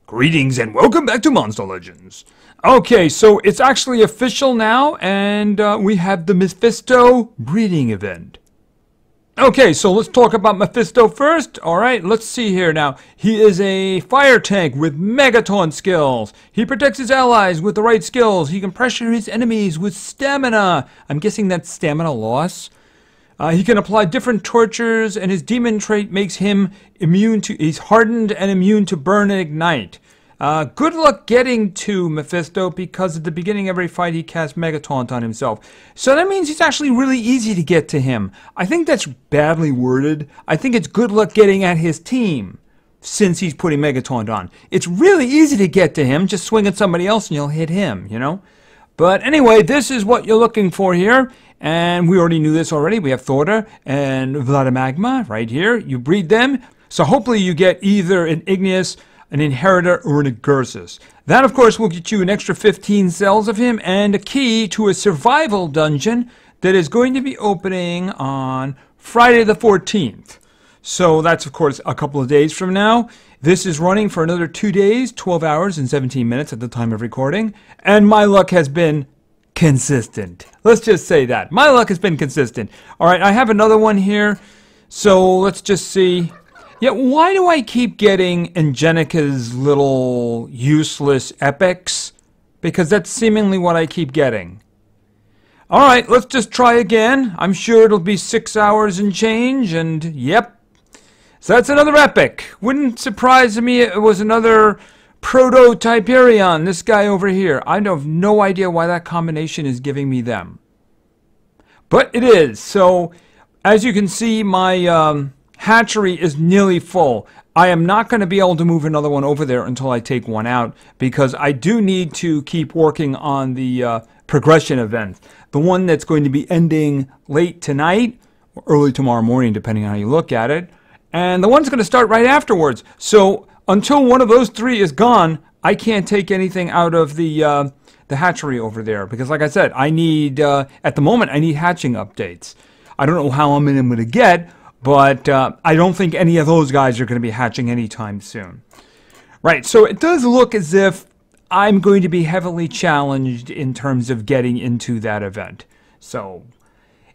Greetings and welcome back to Monster Legends. Okay, so it's actually official now, and we have the Mephisto breeding event. Okay, so let's talk about Mephisto first. Alright, let's see here now. He is a fire tank with Megaton skills. He protects his allies with the right skills. He can pressure his enemies with stamina. I'm guessing that's stamina loss. He can apply different tortures, and his demon trait makes him immune to... He's hardened and immune to burn and ignite. Good luck getting to Mephisto, because at the beginning of every fight he casts Megataunt on himself. So that means it's actually really easy to get to him. I think that's badly worded. I think it's good luck getting at his team, since he's putting Megataunt on. It's really easy to get to him. Just swing at somebody else and you'll hit him, you know? But anyway, this is what you're looking for here. And we already knew this already. We have Thorda and Vladimagma right here. You breed them. So hopefully you get either an Igneous, an Inheritor, or an Agursus. That, of course, will get you an extra 15 cells of him and a key to a survival dungeon that is going to be opening on Friday the 14th. So that's, of course, a couple of days from now. This is running for another 2 days, 12 hours and 17 minutes at the time of recording. And my luck has been consistent. Let's just say that. My luck has been consistent. All right, I have another one here. So let's just see. Yeah, why do I keep getting Angenica's little useless epics? Because that's seemingly what I keep getting. All right, let's just try again. I'm sure it'll be 6 hours and change, and yep. So that's another epic. Wouldn't surprise me if it was another Proto-Typerion, this guy over here. I have no idea why that combination is giving me them. But it is. So, as you can see, my hatchery is nearly full. I am not going to be able to move another one over there until I take one out, because I do need to keep working on the progression event. The one that's going to be ending late tonight, or early tomorrow morning, depending on how you look at it. And the one's going to start right afterwards. So, until one of those three is gone, I can't take anything out of the hatchery over there. Because like I said, I need, at the moment, I need hatching updates. I don't know how many I'm going to get, but I don't think any of those guys are going to be hatching anytime soon. Right, so it does look as if I'm going to be heavily challenged in terms of getting into that event. So,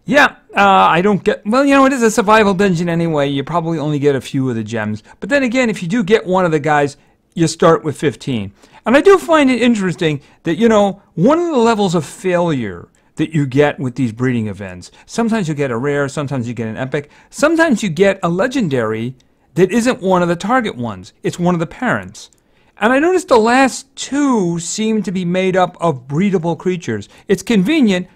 yeah, I don't get... Well, you know, it is a survival dungeon anyway. You probably only get a few of the gems. But then again, if you do get one of the guys, you start with 15. And I do find it interesting that, you know, one of the levels of failure that you get with these breeding events, sometimes you get a rare, sometimes you get an epic, sometimes you get a legendary that isn't one of the target ones. It's one of the parents. And I noticed the last two seem to be made up of breedable creatures. It's convenient,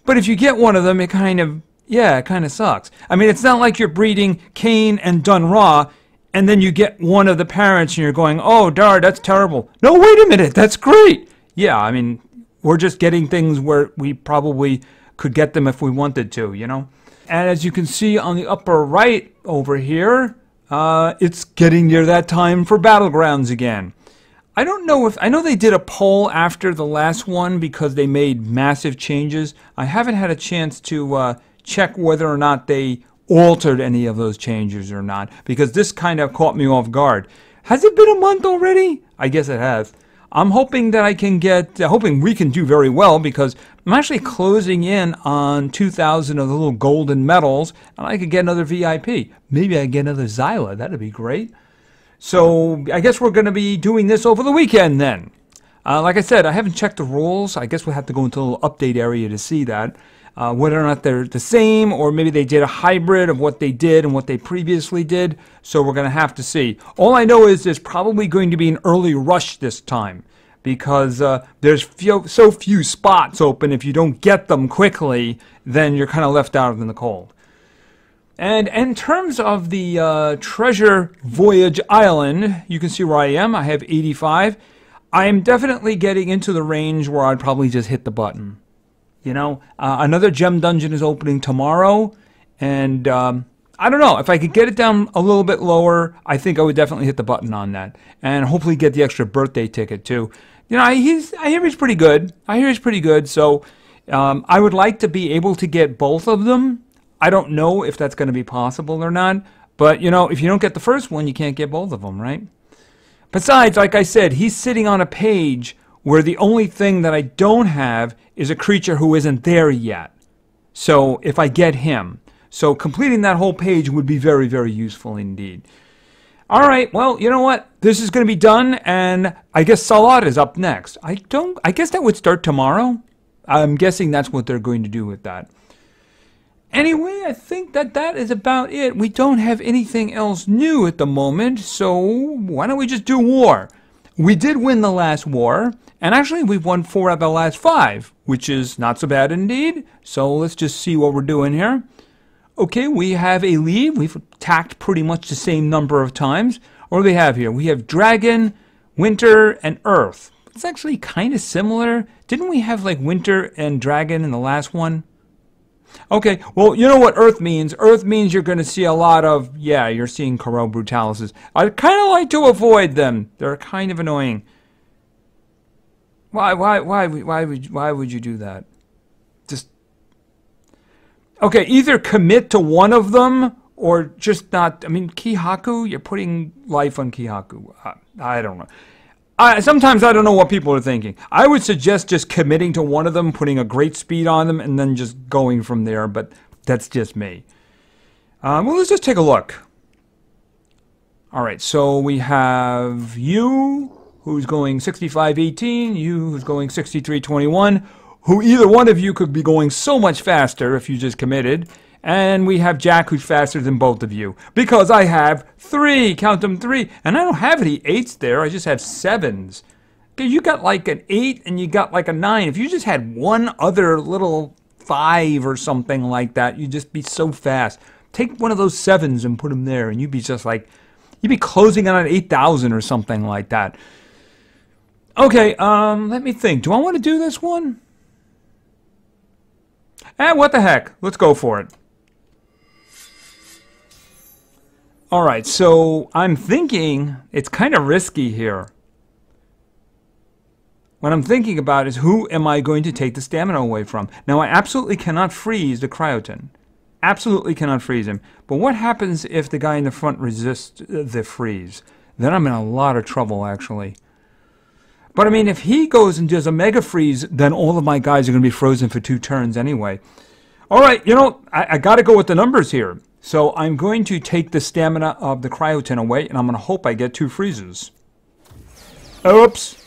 but if you get one of them, it kind of, yeah, it kind of sucks. I mean, it's not like you're breeding Cain and Dunra, and then you get one of the parents and you're going, oh, darn, that's terrible. No, wait a minute, that's great. Yeah, I mean, we're just getting things where we probably could get them if we wanted to, you know? And as you can see on the upper right over here, it's getting near that time for Battlegrounds again. I don't know if... I know they did a poll after the last one because they made massive changes. I haven't had a chance to check whether or not they altered any of those changes or not, because this kind of caught me off guard. Has it been a month already? I guess it has. I'm hoping that I can get... hoping we can do very well, because I'm actually closing in on 2,000 of the little golden medals, and I could get another VIP. Maybe I get another Xyla. That'd be great. So, I guess we're going to be doing this over the weekend then. Like I said, I haven't checked the rules. I guess we'll have to go into a little update area to see that. Whether or not they're the same, or maybe they did a hybrid of what they did and what they previously did. So we're going to have to see. All I know is there's probably going to be an early rush this time, because there's so few spots open. If you don't get them quickly, then you're kind of left out in the cold. And in terms of the Treasure Voyage Island, you can see where I am. I have 85. I am definitely getting into the range where I'd probably just hit the button. You know, another gem dungeon is opening tomorrow. And I don't know. If I could get it down a little bit lower, I think I would definitely hit the button on that. And hopefully get the extra birthday ticket too. You know, I hear he's pretty good. I hear he's pretty good. So I would like to be able to get both of them. I don't know if that's going to be possible or not. But, you know, if you don't get the first one, you can't get both of them, right? Besides, like I said, he's sitting on a page where the only thing that I don't have is a creature who isn't there yet. So if I get him. So completing that whole page would be very, very useful indeed. All right, well, you know what? This is going to be done, and I guess Salat is up next. I guess that would start tomorrow. I'm guessing that's what they're going to do with that. Anyway, I think that is about it. We don't have anything else new at the moment, so why don't we just do war? We did win the last war, and actually we've won 4 out of the last 5, which is not so bad indeed. So let's just see what we're doing here. Okay, we have a lead. We've attacked pretty much the same number of times. What do we have here? We have Dragon, Winter, and Earth. It's actually kind of similar. Didn't we have like Winter and Dragon in the last one? Okay, well, you know what Earth means. Earth means you're going to see a lot of, yeah, you're seeing Corel Brutalises. I kind of like to avoid them. They're kind of annoying. Why would you do that? Just, okay, either commit to one of them or just not. I mean, Kihaku, you're putting life on Kihaku. I don't know. Sometimes I don't know what people are thinking. I would suggest just committing to one of them, putting a great speed on them, and then just going from there, but that's just me. Well, let's just take a look. All right, so we have you, who's going 65-18, you, who's going 63-21, who either one of you could be going so much faster if you just committed. And we have Jack, who's faster than both of you. Because I have 3, count them 3. And I don't have any 8s there, I just have 7s. Okay, you got like an 8 and you got like a 9. If you just had one other little 5 or something like that, you'd just be so fast. Take one of those 7s and put them there, and you'd be just like, you'd be closing on an 8,000 or something like that. Okay, let me think. Do I want to do this one? What the heck? Let's go for it. Alright, so I'm thinking it's kind of risky here. What I'm thinking about is who am I going to take the stamina away from? Now, I absolutely cannot freeze the Cryoton. Absolutely cannot freeze him. But what happens if the guy in the front resists the freeze? Then I'm in a lot of trouble, actually. But, I mean, if he goes and does a Mega Freeze, then all of my guys are going to be frozen for 2 turns anyway. Alright, you know, I got to go with the numbers here. So I'm going to take the stamina of the Cryoton away, and I'm going to hope I get 2 freezes. Oops.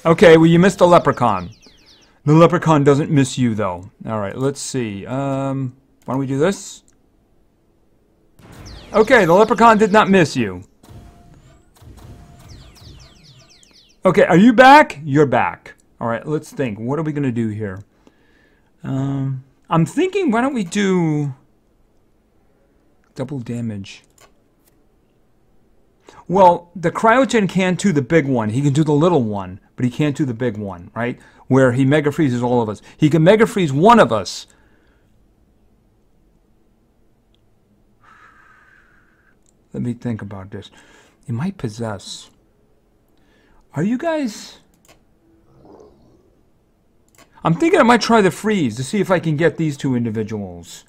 Okay, well, you missed the Leprechaun. The Leprechaun doesn't miss you, though. Alright, let's see. Why don't we do this? Okay, the Leprechaun did not miss you. Okay, are you back? You're back. Alright, let's think. What are we going to do here? I'm thinking, why don't we do double damage? Well, the Cryoton can't do the big one. He can do the little one, but he can't do the big one, right? Where he Mega Freezes all of us. He can Mega Freeze one of us. Let me think about this. He might possess. Are you guys... I'm thinking I might try the freeze to see if I can get these 2 individuals.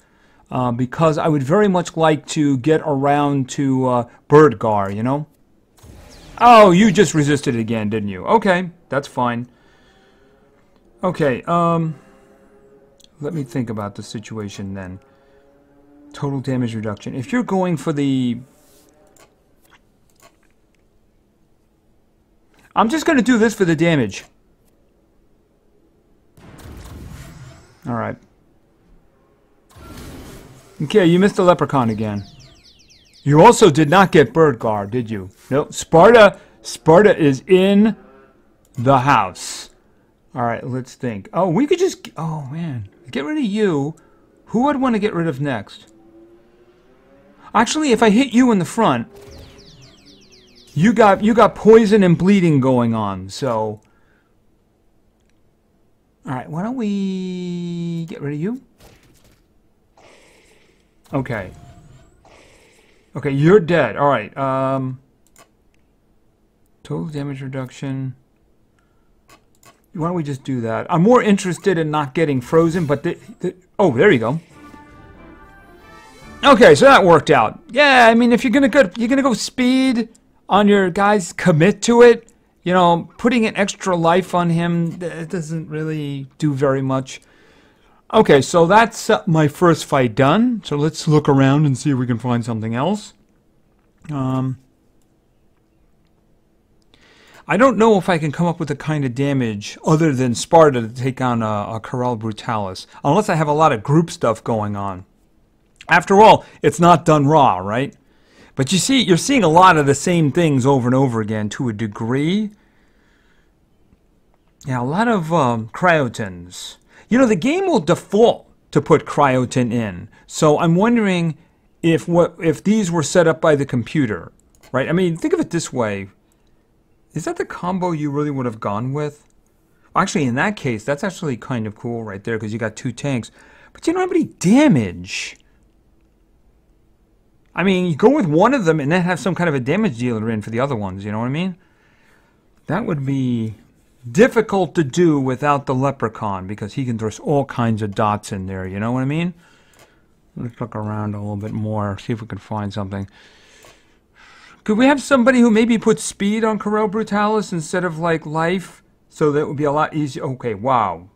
Because I would very much like to get around to Birdgar, you know? Oh, you just resisted again, didn't you? Okay, that's fine. Okay, let me think about the situation then. Total damage reduction. If you're going for the... I'm just going to do this for the damage. Alright. Okay, you missed the Leprechaun again. You also did not get Birdgar, did you? No, Sparta is in the house. Alright, let's think. Oh, we could just... Oh, man. Get rid of you. Who would want to get rid of next? Actually, if I hit you in the front, you got poison and bleeding going on, so... Alright, why don't we get rid of you? Okay. Okay, you're dead. Alright, total damage reduction. Why don't we just do that? I'm more interested in not getting frozen, but oh, there you go. Okay, so that worked out. Yeah, I mean, if you're gonna go speed, on your guys commit to it. You know, putting an extra life on him, it doesn't really do very much. Okay, so that's my first fight done. So let's look around and see if we can find something else. I don't know if I can come up with a kind of damage other than Sparta to take on a Corel Brutalis, unless I have a lot of group stuff going on. After all, it's not done raw, right? But you see, you're seeing a lot of the same things over and over again to a degree. Yeah, a lot of cryotons. You know, the game will default to put cryoton in. So I'm wondering if these were set up by the computer, right? I mean, think of it this way. Is that the combo you really would have gone with? Actually, in that case, that's actually kind of cool right there because you got 2 tanks. But you don't have any damage. I mean, you go with one of them and then have some kind of a damage dealer in for the other ones, you know what I mean? That would be difficult to do without the Leprechaun because he can throw all kinds of dots in there, you know what I mean? Let's look around a little bit more, see if we can find something. Could we have somebody who maybe puts speed on Corel Brutalis instead of, like, life? So that would be a lot easier. Okay, wow.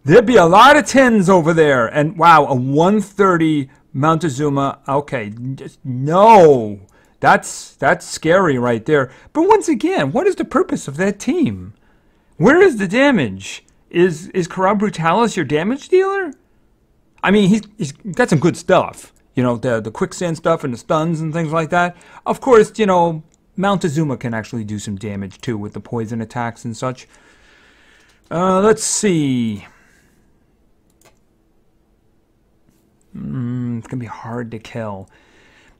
There'd be a lot of 10s over there. And, wow, a 130 Montezuma. Okay, just, no. That's scary right there. But once again, what is the purpose of that team? Where is the damage? Is Corel Brutalis your damage dealer? I mean, he's got some good stuff. You know, the quicksand stuff and the stuns and things like that. Of course, you know, Montezuma can actually do some damage too with the poison attacks and such. Let's see. It's going to be hard to kill.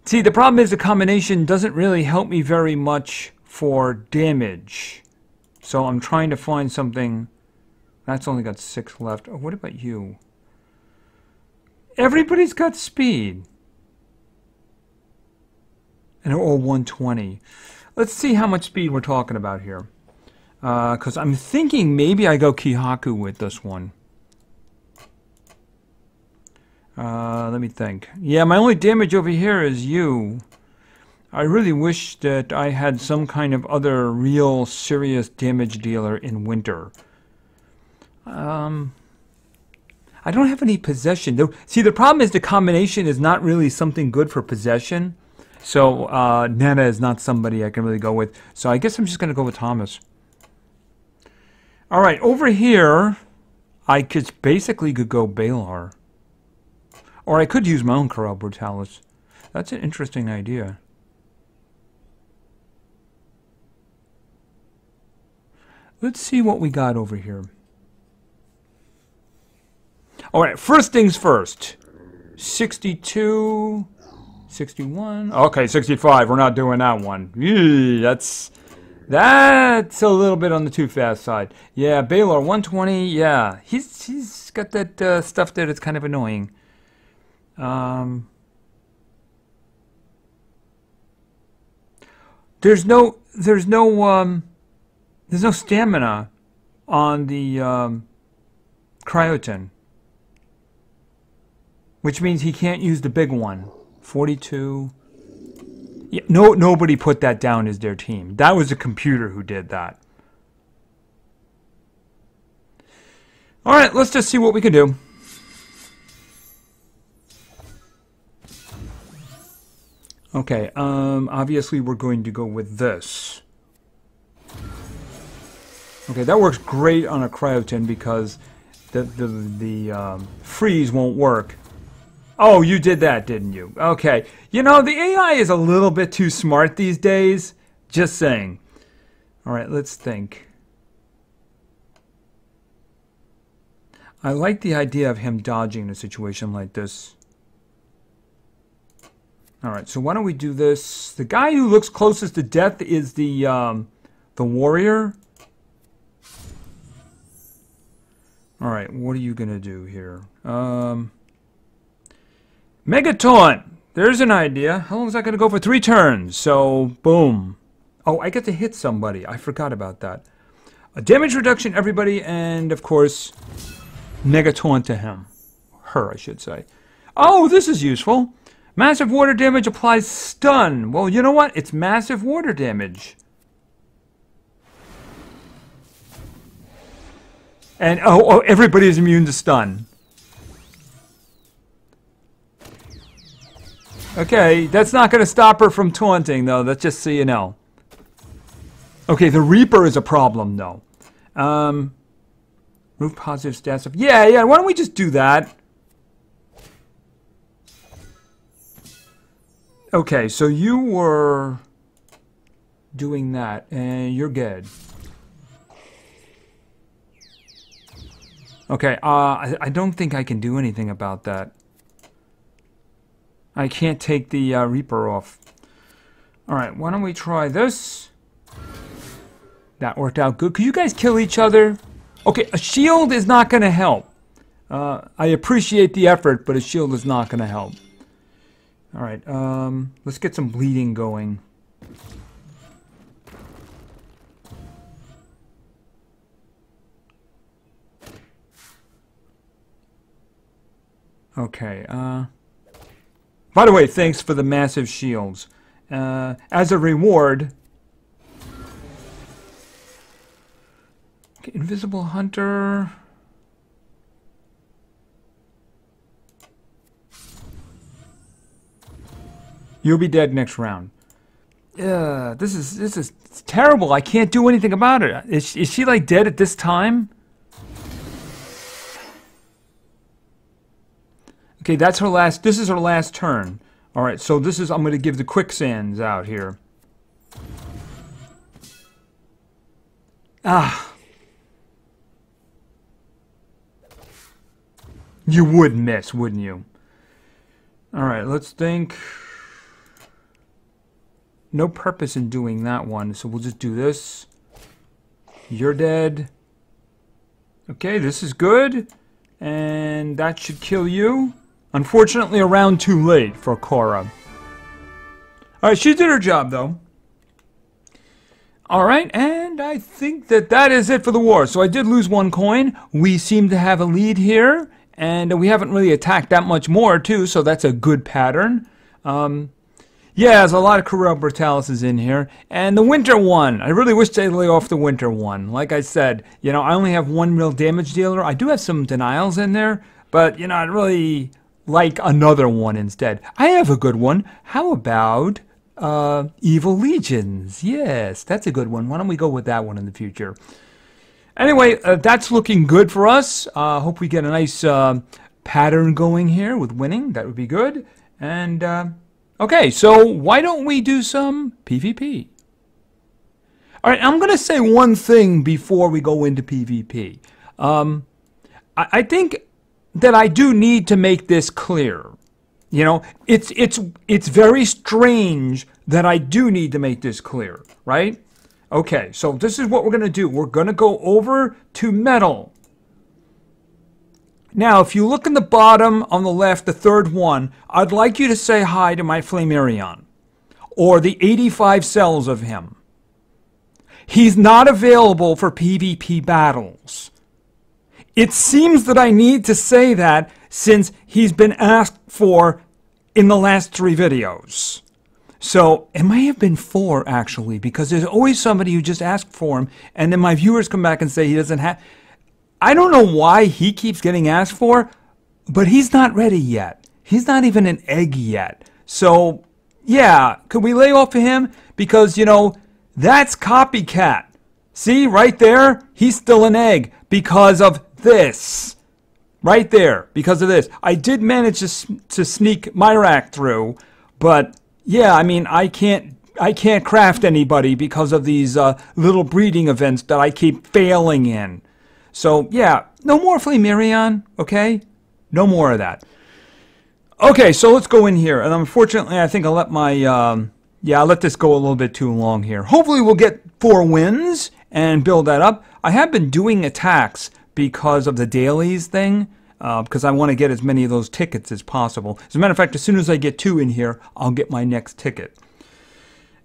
See, the problem is the combination doesn't really help me very much for damage. So I'm trying to find something. That's only got 6 left. Oh, what about you? Everybody's got speed. And they're all 120. Let's see how much speed we're talking about here. Because I'm thinking maybe I go Kihaku with this one. Let me think. Yeah, my only damage over here is you. I really wish that I had some kind of other real serious damage dealer in winter. I don't have any possession. See, the problem is the combination is not really something good for possession. So, Nana is not somebody I can really go with. So I guess I'm just going to go with Thomas. Alright, over here, I just basically could go Balar. Or I could use my own Corel Brutalis. That's an interesting idea. Let's see what we got over here. Alright, first things first. 62, 61. Okay, 65. We're not doing that one. Eee, that's a little bit on the too fast side. Yeah, Baylor, 120. Yeah, he's got that stuff there that's kind of annoying. There's no stamina on the cryoton. Which means he can't use the big one. 42. Yeah, nobody put that down as their team. That was a computer who did that. Alright, let's just see what we can do. Okay, obviously we're going to go with this. Okay, that works great on a cryoton because the freeze won't work. Oh, you did that, didn't you? Okay. You know, the AI is a little bit too smart these days. Just saying. Alright, let's think. I like the idea of him dodging a situation like this. Alright, so why don't we do this? The guy who looks closest to death is the warrior. Alright, what are you gonna do here? Megataunt! There's an idea. How long is that going to go for? 3 turns. So, boom. Oh, I get to hit somebody. I forgot about that. A damage reduction, everybody, and, of course, Megataunt to him. Her, I should say. Oh, this is useful. Massive water damage applies stun. Well, you know what? It's massive water damage. And, oh, everybody is immune to stun. Okay, that's not going to stop her from taunting, though. That's just so you know. Okay, the Reaper is a problem, though. Move positive stats. Yeah, why don't we just do that? Okay, so you were doing that, and you're good. Okay, I don't think I can do anything about that. I can't take the Reaper off. Alright, why don't we try this? That worked out good. Could you guys kill each other? Okay, a shield is not going to help. I appreciate the effort, but a shield is not going to help. Alright, let's get some bleeding going. Okay, by the way, thanks for the massive shields. As a reward... Okay, Invisible Hunter... You'll be dead next round. This is terrible. I can't do anything about it. Is she like dead at this time? Okay, that's her last. This is her last turn. All right, so this is. I'm going to give the quicksands out here. You would miss, wouldn't you? All right, let's think. No purpose in doing that one, so we'll just do this. You're dead. Okay, this is good. And that should kill you. Unfortunately, a round too late for Cora. Alright, she did her job, though. Alright, and I think that is it for the war. So I did lose 1 coin. We seem to have a lead here. And we haven't really attacked that much more, too, so that's a good pattern. Yeah, there's a lot of Corel Brutalis in here. And the Winter one. I really wish they'd lay off the Winter one. Like I said, you know, I only have 1 real damage dealer. I do have some denials in there, but, you know, I'd really like another one instead. I have a good one. How about Evil Legions? Yes, that's a good one. Why don't we go with that one in the future? Anyway, that's looking good for us. Hope we get a nice pattern going here with winning. That would be good. And... okay, so why don't we do some PvP? Alright, I'm going to say one thing before we go into PvP. I think that I do need to make this clear. You know, it's very strange that I do need to make this clear, right? Okay, so this is what we're going to do. We're going to go over to metal. Now, if you look in the bottom on the left, the third one, I'd like you to say hi to my Flamarion, or the 85 cells of him. He's not available for PvP battles. It seems that I need to say that since he's been asked for in the last 3 videos. So, it may have been 4, actually, because there's always somebody who just asked for him, and then my viewers come back and say he doesn't have... I don't know why he keeps getting asked for, but he's not ready yet. He's not even an egg yet. So, yeah, could we lay off of him? Because, you know, that's copycat. See, right there, he's still an egg because of this. Right there, because of this. I did manage to sneak Myrak through, but, yeah, I mean, I can't craft anybody because of these little breeding events that I keep failing in. So, yeah, no more Flamarion, okay? No more of that. Okay, so let's go in here. And unfortunately, I think I'll let my, I'll let this go a little bit too long here. Hopefully we'll get 4 wins and build that up. I have been doing attacks because of the dailies thing, because I want to get as many of those tickets as possible. As a matter of fact, as soon as I get 2 in here, I'll get my next ticket.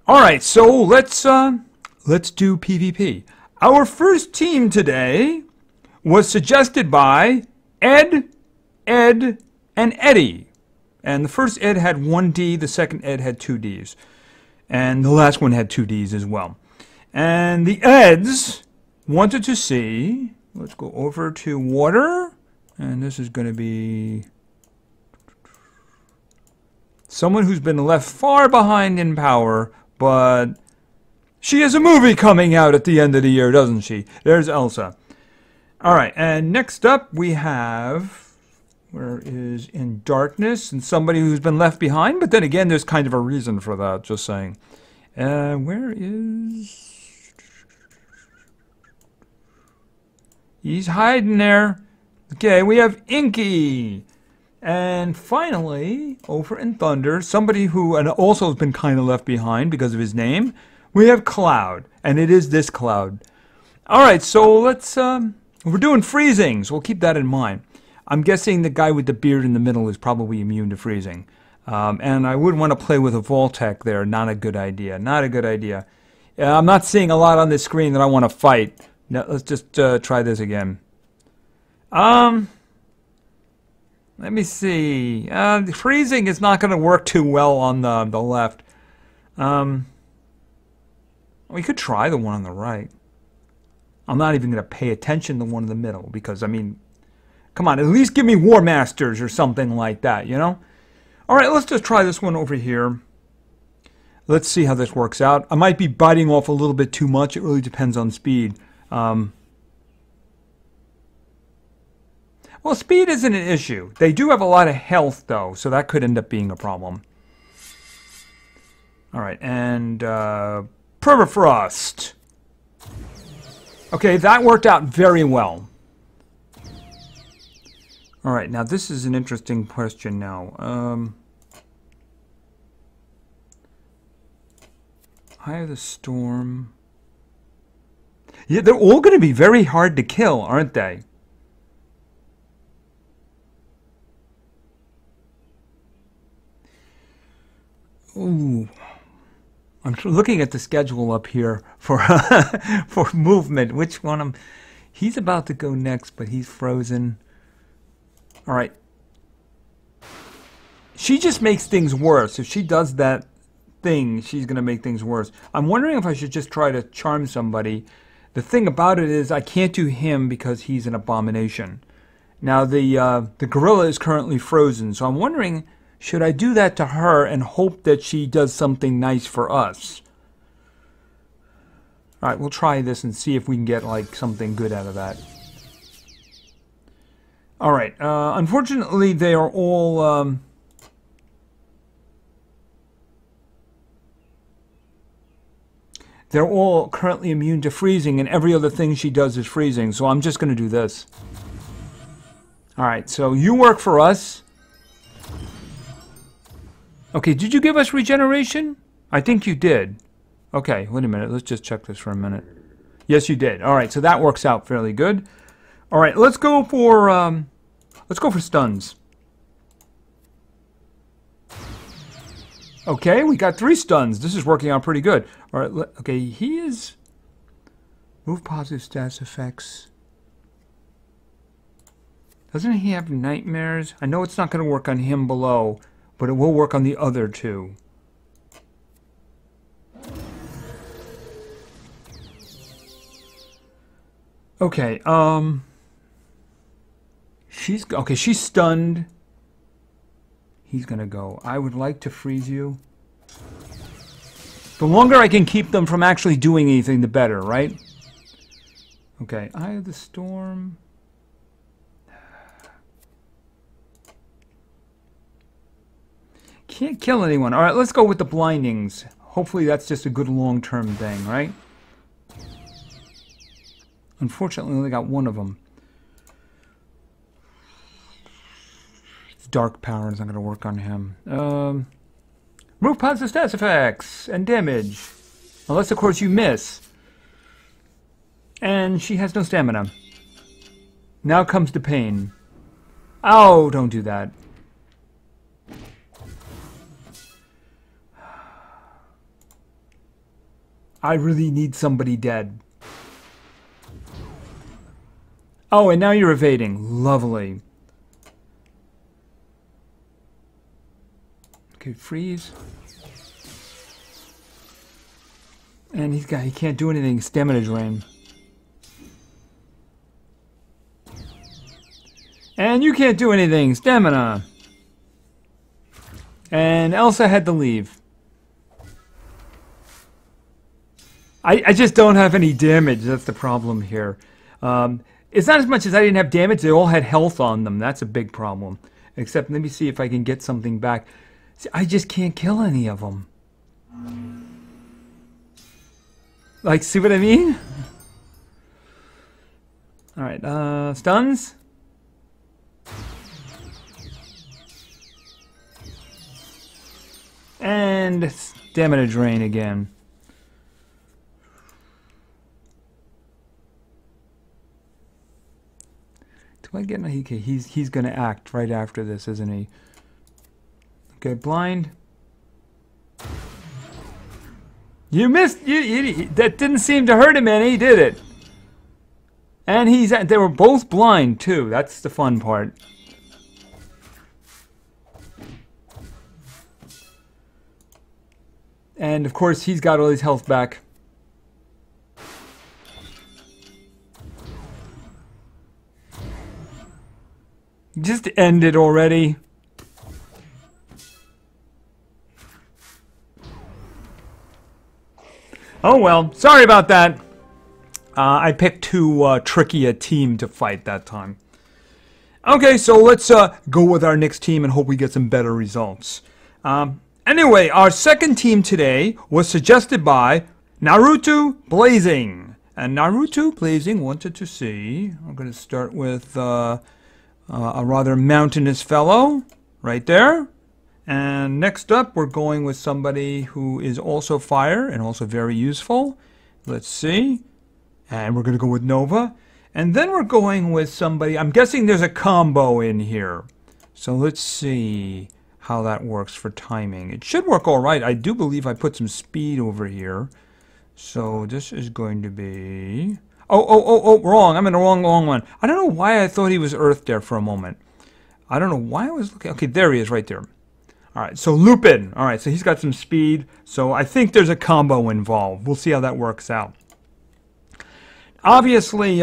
All right, so let's do PvP. Our first team today... was suggested by Ed, and Eddie. And the first ed had 1D, the second ed had 2 Ds. And the last one had 2 Ds as well. And the eds wanted to see, let's go over to water, and this is going to be someone who's been left far behind in power, but she has a movie coming out at the end of the year, doesn't she? There's Elsa. All right, and next up we have, where is in darkness, and somebody who's been left behind, but then again, there's kind of a reason for that, just saying. Where is... He's hiding there. Okay, we have Inky. And finally, over in Thunder, somebody who also has been kind of left behind because of his name, we have Cloud. And it is this Cloud. Alright, so let's, we're doing freezing, so we'll keep that in mind. I'm guessing the guy with the beard in the middle is probably immune to freezing. And I wouldn't want to play with a Voltec there. Not a good idea. Not a good idea. I'm not seeing a lot on this screen that I want to fight. Now, let's just try this again. Let me see. Freezing is not going to work too well on the left. We could try the one on the right. I'm not even going to pay attention to the one in the middle because, I mean, come on, at least give me War Masters or something like that, you know? All right, let's just try this one over here. Let's see how this works out. I might be biting off a little bit too much. It really depends on speed. Well, speed isn't an issue. They do have a lot of health, though, so that could end up being a problem. All right, and Permafrost. Okay, that worked out very well. All right, now this is an interesting question now. Eye of the Storm. Yeah, they're all going to be very hard to kill, aren't they? Ooh. I'm looking at the schedule up here for for movement. Which one? He's about to go next, but he's frozen. All right. She just makes things worse. If she does that thing, she's going to make things worse. I'm wondering if I should just try to charm somebody. The thing about it is I can't do him because he's an abomination. Now, the gorilla is currently frozen, so I'm wondering, should I do that to her and hope that she does something nice for us? All right, we'll try this and see if we can get, like, something good out of that. All right, unfortunately, they are all... they're all currently immune to freezing, and every other thing she does is freezing, so I'm just going to do this. All right, so you work for us. Okay, did you give us regeneration? I think you did. Okay, wait a minute. Let's just check this for a minute. Yes, you did. All right, so that works out fairly good. All right, let's go for stuns. Okay, we got 3 stuns. This is working out pretty good. All right, okay, he is... Move positive stats effects. Doesn't he have nightmares? I know it's not going to work on him below, but it will work on the other 2. Okay, she's stunned. He's gonna go. I would like to freeze you. The longer I can keep them from actually doing anything, the better, right? Okay, Eye of the Storm. Can't kill anyone. All right, let's go with the blindings. Hopefully that's just a good long-term thing, right? Unfortunately, we only got 1 of them. Dark power is not going to work on him. Move positive stats effects and damage. Unless, of course, you miss. And she has no stamina. Now comes the pain. Oh, don't do that. I really need somebody dead. Oh, and now you're evading. Lovely. Okay, freeze. And he can't do anything. Stamina drain. And you can't do anything. Stamina. And Elsa had to leave. I just don't have any damage. That's the problem here. It's not as much as I didn't have damage. They all had health on them. That's a big problem. Except, let me see if I can get something back. See, I just can't kill any of them. Like, see what I mean? Alright, stuns? And stamina drain again. Do I get okay, he's gonna act right after this, isn't he? Okay, blind. You missed. That didn't seem to hurt him any, did it? And they were both blind too. That's the fun part. And of course, he's got all his health back. Just end it already. Oh well, sorry about that. I picked too tricky a team to fight that time. Okay, so let's go with our next team and hope we get some better results. Anyway, our second team today was suggested by Naruto Blazing. And Naruto Blazing wanted to see, I'm going to start with a rather mountainous fellow right there. And next up, we're going with somebody who is also fire and also very useful. Let's see. And we're going to go with Nova. And then we're going with somebody, I'm guessing there's a combo in here. So let's see how that works for timing. It should work all right. I do believe I put some speed over here. So this is going to be... Oh, wrong. I'm in the wrong one. I don't know why I thought he was Earth there for a moment. I don't know why I was looking... Okay, there he is right there. Alright, so Lupin. Alright, so he's got some speed. So I think there's a combo involved. We'll see how that works out. Obviously,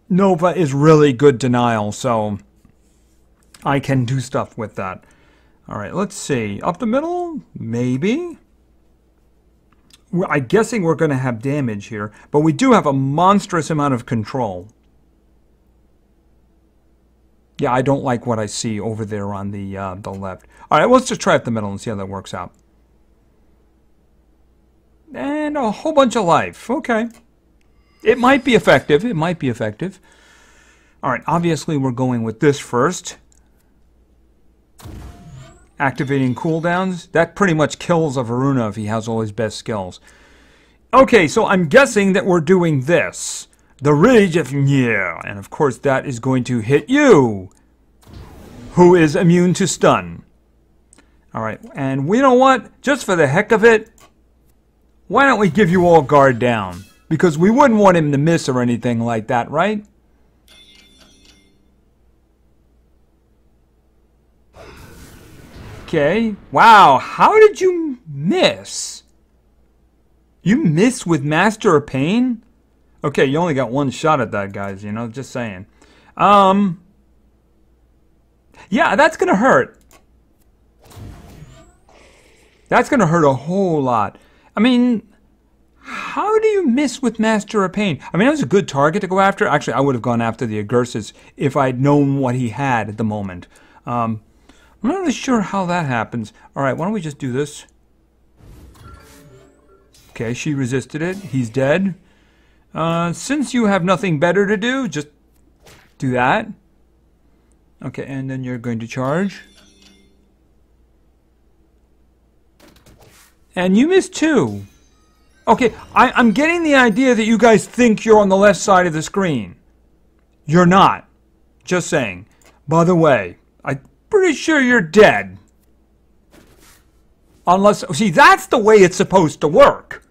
Nova is really good denial, so I can do stuff with that. Alright, let's see. Up the middle? Maybe. I'm guessing we're going to have damage here, but we do have a monstrous amount of control. Yeah, I don't like what I see over there on the left. All right, let's just try up the middle and see how that works out. And a whole bunch of life. Okay. It might be effective. It might be effective. All right, obviously we're going with this first. Activating cooldowns. That pretty much kills a Varuna if he has all his best skills. Okay, so I'm guessing that we're doing this. The Rage of... Yeah, and of course that is going to hit you, who is immune to stun. Alright, and you know what? Just for the heck of it, why don't we give you all guard down? Because we wouldn't want him to miss or anything like that, right? Okay. Wow, how did you miss? You missed with Master of Pain? Okay, you only got one shot at that, guys, you know, just saying. Yeah, that's gonna hurt. That's gonna hurt a whole lot. I mean, how do you miss with Master of Pain? I mean, that was a good target to go after. Actually, I would have gone after the Agursis if I'd known what he had at the moment. I'm not really sure how that happens. Alright, why don't we just do this? Okay, she resisted it. He's dead. Since you have nothing better to do, just do that. Okay, and then you're going to charge. And you missed too. Okay, I'm getting the idea that you guys think you're on the left side of the screen. You're not. Just saying. By the way, I'm pretty sure you're dead. Unless, see, that's the way it's supposed to work.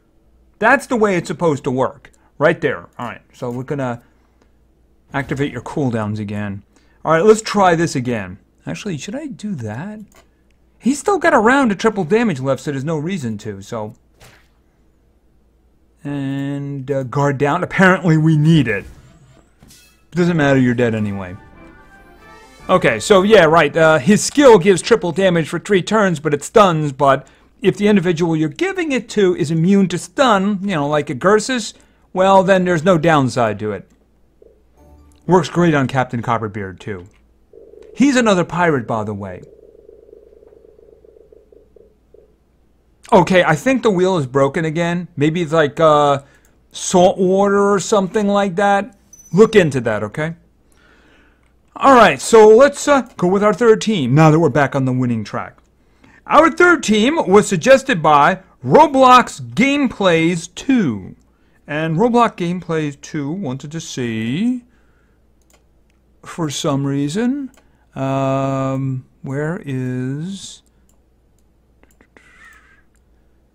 That's the way it's supposed to work. Right there. Alright, so we're going to activate your cooldowns again. Alright, let's try this again. Actually, should I do that? He's still got a round of triple damage left, so there's no reason to, so... And guard down. Apparently we need it. Doesn't matter, you're dead anyway. Okay, so yeah, right. His skill gives triple damage for 3 turns, but it stuns, but if the individual you're giving it to is immune to stun, you know, like a Gersus, well, then there's no downside to it. Works great on Captain Copperbeard, too. He's another pirate, by the way. Okay, I think the wheel is broken again. Maybe it's like salt water or something like that. Look into that, okay? Alright, so let's go with our third team, now that we're back on the winning track. Our third team was suggested by Roblox Gameplays 2. And Roblox Gameplays 2 wanted to see, for some reason, where is...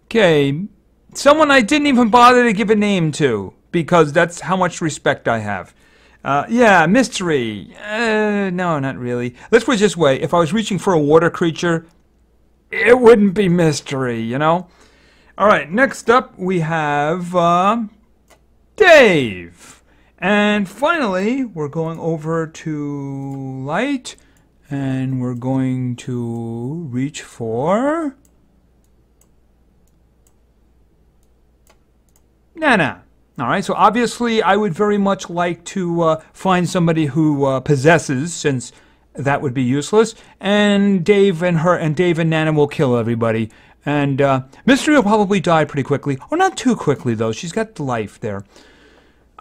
Okay, someone I didn't even bother to give a name to, because that's how much respect I have. Yeah, mystery. No, not really. Let's put it this way. If I was reaching for a water creature, it wouldn't be mystery, you know? Alright, next up we have Dave. And finally, we're going over to light, and we're going to reach for... Nana. Alright, so obviously I would very much like to find somebody who possesses, since that would be useless. And Dave and Nana will kill everybody. And Mystery will probably die pretty quickly. Or not too quickly, though. She's got the life there.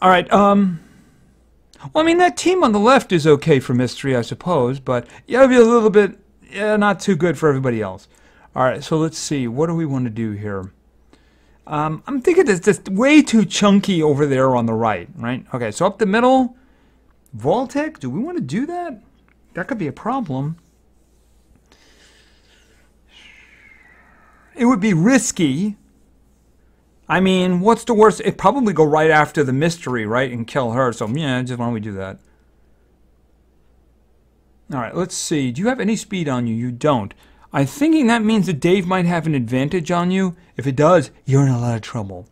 Alright, well, I mean, that team on the left is okay for Mystery, I suppose. But, yeah, it'll be a little bit, not too good for everybody else. Alright, so let's see. What do we want to do here? I'm thinking it's just way too chunky over there on the right? Okay, so up the middle, Vault-Tec, do we want to do that? That could be a problem. It would be risky. I mean, what's the worst? It'd probably go right after the mystery, right, and kill her, so yeah, just why don't we do that? Alright, let's see. Do you have any speed on you? You don't. I'm thinking that means that Dave might have an advantage on you. If it does, you're in a lot of trouble.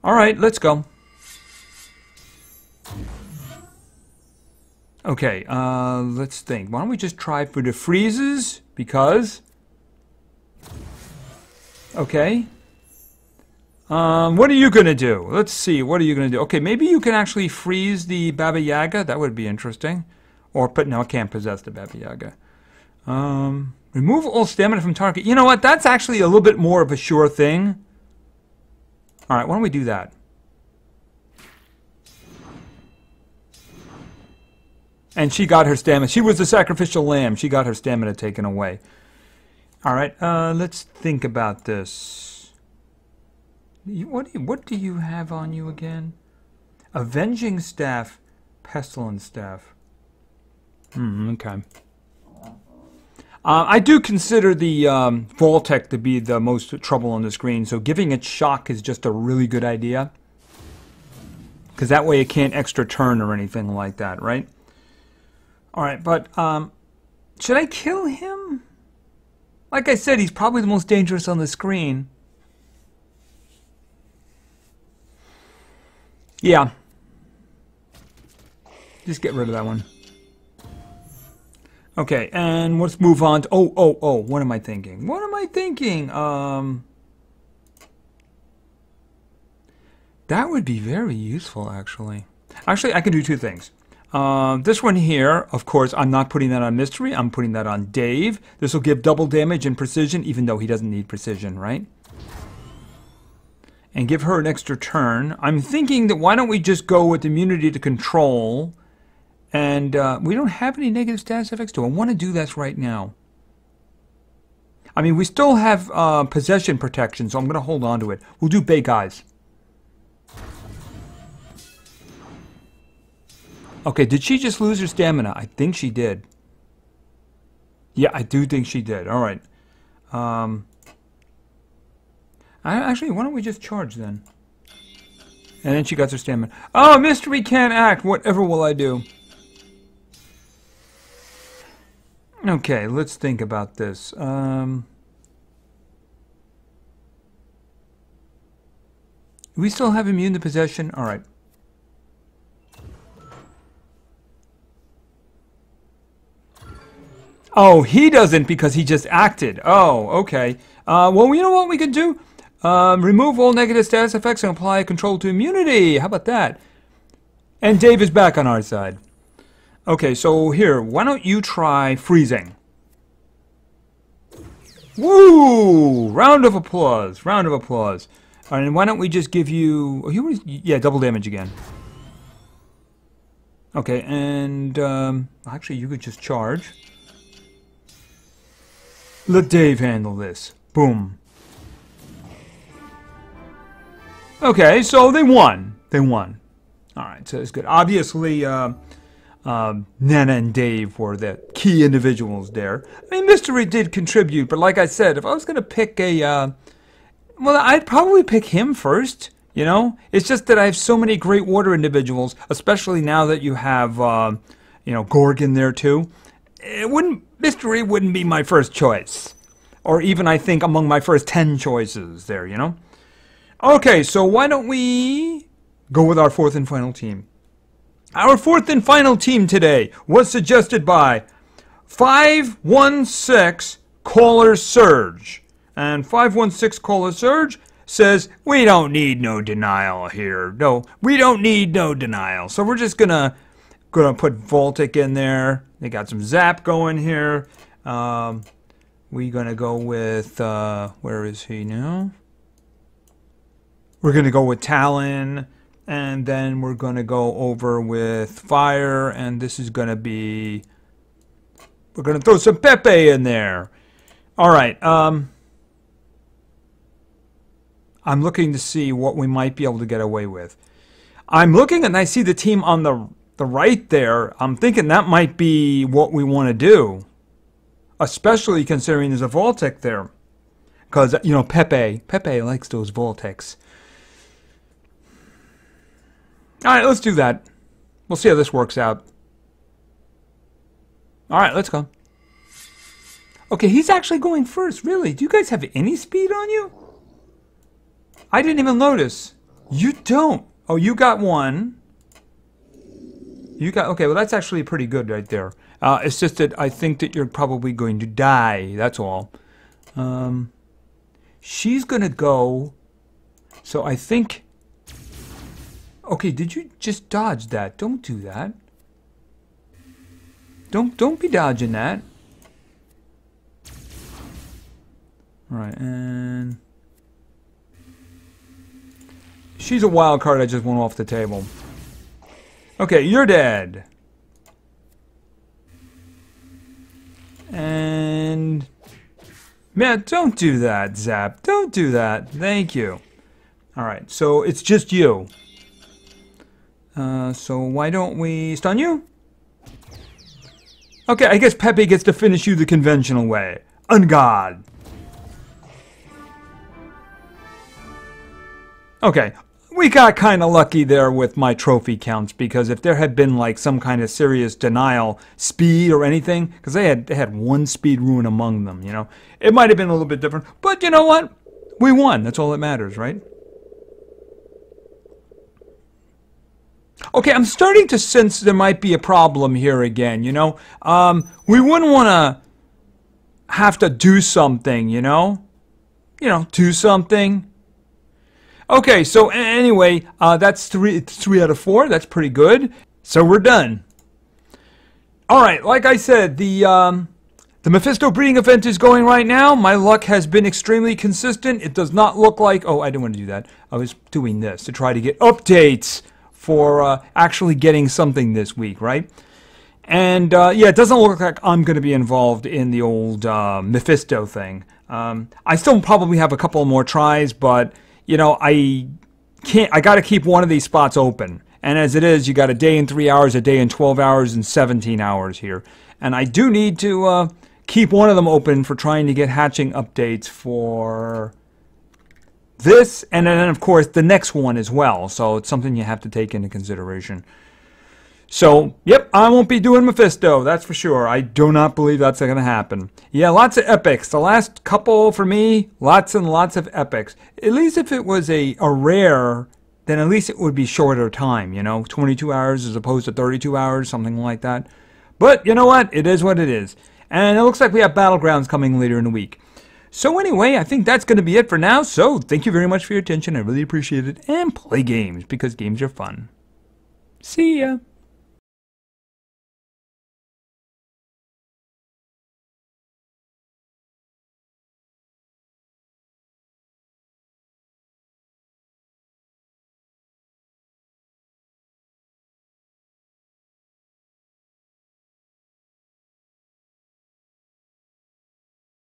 Alright, let's go. Okay, let's think. Why don't we just try for the freezes? Because... Okay. What are you going to do? Let's see, what are you going to do? Okay, maybe you can actually freeze the Baba Yaga. That would be interesting. Or, but no, I can't possess the Baba Yaga. Remove all stamina from target. You know what? That's actually a little bit more of a sure thing. Alright, why don't we do that? And she got her stamina. She was the sacrificial lamb. She got her stamina taken away. Alright, let's think about this. What do you have on you again? Avenging Staff, Pestilence Staff. Okay. I do consider the Vault-Tec to be the most trouble on the screen, so giving it shock is just a really good idea. Because that way it can't extra turn or anything like that, right? Alright, but should I kill him? Like I said, he's probably the most dangerous on the screen. Yeah. Just get rid of that one. Okay, and let's move on to... Oh, what am I thinking? What am I thinking? That would be very useful, actually. Actually, I can do two things. This one here, of course, I'm not putting that on Mystery. I'm putting that on Dave. This will give double damage and precision, even though he doesn't need precision, right? And give her an extra turn. I'm thinking that why don't we just go with immunity to control... And we don't have any negative status effects, do I want to do this right now? I mean, we still have possession protection, so I'm going to hold on to it. We'll do Big Eyes. Okay, did she just lose her stamina? I think she did. Yeah, I do think she did. All right. Actually, why don't we just charge then? And then she got her stamina. Oh, Mystery can't act. Whatever will I do? Okay, let's think about this. We still have immune to possession? Alright. Oh, he doesn't because he just acted. Oh, okay. Well, you know what we could do? Remove all negative status effects and apply control to immunity. How about that? And Dave is back on our side. Okay, so here, why don't you try freezing? Woo! Round of applause. Round of applause. All right, and why don't we just give you... Oh, yeah, double damage again. Okay, and... actually, you could just charge. Let Dave handle this. Boom. Okay, so they won. They won. Alright, so it's good. Obviously, Nana and Dave were the key individuals there. I mean, Mystery did contribute, but like I said, if I was going to pick a... well, I'd probably pick him first, you know? It's just that I have so many great water individuals, especially now that you have, you know, Gorgon there too. Mystery wouldn't be my first choice. Or even, I think, among my first 10 choices there, you know? Okay, so why don't we go with our fourth and final team? Our fourth and final team today was suggested by 516 Caller Surge. And 516 Caller Surge says, we don't need no denial here. No, we don't need no denial. So we're just gonna put Voltic in there. They got some Zap going here. We're gonna go with, where is he now? We're gonna go with Talon. And then we're gonna go over with Fire. And this is gonna be... we're gonna throw some Pepe in there. Alright, I'm looking to see what we might be able to get away with. I'm looking and I see the team on the right there. I'm thinking that might be what we want to do. Especially considering there's a Voltic there. Because, you know, Pepe likes those Voltics. Alright, let's do that. We'll see how this works out. Alright, let's go. Okay, he's actually going first, really. Do you guys have any speed on you? I didn't even notice. You don't. Oh, you got one. You got... okay, well, that's actually pretty good right there. It's just that I think that you're probably going to die. That's all. She's going to go... so I think... okay, did you just dodge that? Don't do that. Don't be dodging that. Alright, and... she's a wild card I just went off the table. Okay, you're dead. And... man, don't do that, Zap. Don't do that. Thank you. Alright, so it's just you. So why don't we stun you? Okay, I guess Pepe gets to finish you the conventional way. Ungod. Okay, we got kind of lucky there with my trophy counts, because if there had been like some kind of serious denial, speed or anything, because they had one speed rune among them, you know, it might have been a little bit different. But you know what? We won. That's all that matters, right? Okay, I'm starting to sense there might be a problem here again, you know? We wouldn't want to have to do something, you know? You know, do something. Okay, so anyway, that's three out of 4. That's pretty good. So we're done. Alright, like I said, the Mephisto breeding event is going right now. My luck has been extremely consistent. It does not look like... oh, I didn't want to do that. I was doing this to try to get updates for actually getting something this week, right? And yeah, it doesn't look like I'm going to be involved in the old Mephisto thing. I still probably have a couple more tries, but you know, I got to keep one of these spots open. And as it is, you got a day in 3 hours, a day in 12 hours, and 17 hours here. And I do need to keep one of them open for trying to get hatching updates for this, and then of course the next one as well. So it's something you have to take into consideration. So, yep, I won't be doing Mephisto, that's for sure. I do not believe that's going to happen. Yeah, lots of epics. The last couple for me, lots and lots of epics. At least if it was a rare, then at least it would be shorter time, you know, 22 hours as opposed to 32 hours, something like that. But you know what? It is what it is. And it looks like we have Battlegrounds coming later in the week. So anyway, I think that's going to be it for now. So thank you very much for your attention. I really appreciate it. And play games, because games are fun. See ya.